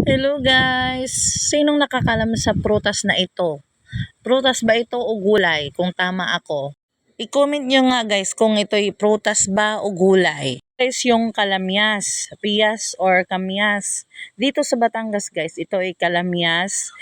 Hello guys! Sinong nakakalam sa prutas na ito? Prutas ba ito o gulay? Kung tama ako. I-comment nyo nga guys kung ito'y prutas ba o gulay. Guys, yung kalamyas, piyas or kamyas. Dito sa Batangas guys, ito ay kalamyas.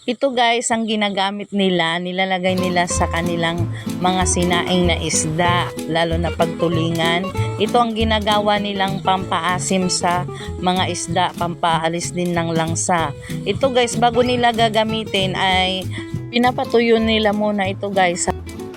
Ito guys, ang ginagamit nila, nilalagay nila sa kanilang mga sinaing na isda, lalo na pagtulingan. Ito ang ginagawa nilang pampaasim sa mga isda, pampaalis din ng langsa. Ito guys, bago nila gagamitin ay pinapatuyo nila muna ito guys.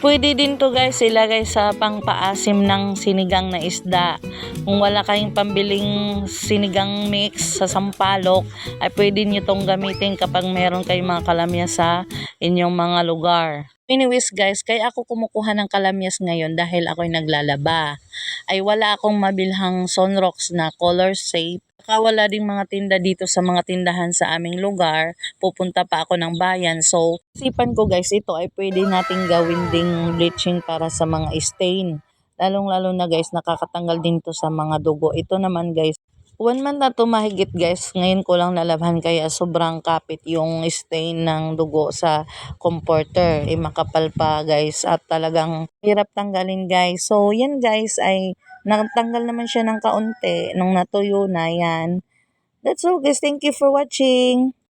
Pwede din to guys ilagay sa pangpaasim ng sinigang na isda. Kung wala kayong pambiling sinigang mix sa sampalok, ay pwede nyo tong gamitin kapag meron kayong mga kalamyas sa inyong mga lugar. Anyways guys, kaya ako kumukuha ng kalamyas ngayon dahil ako'y naglalaba. Ay wala akong mabilhang Sunrox na color safe. Wala ding mga tinda dito sa mga tindahan sa aming lugar. Pupunta pa ako ng bayan. So, isipan ko guys, ito ay pwede nating gawin ding bleaching para sa mga stain. Lalong-lalo na guys, nakakatanggal din to sa mga dugo. Ito naman guys, 1 month na to mahigit guys. Ngayon ko lang nalabhan kaya sobrang kapit yung stain ng dugo sa comforter. Makapal pa guys at talagang hirap tanggalin guys. So, yan guys ay natanggal naman siya ng kaunti nung natuyo na yan. That's all guys. Thank you for watching.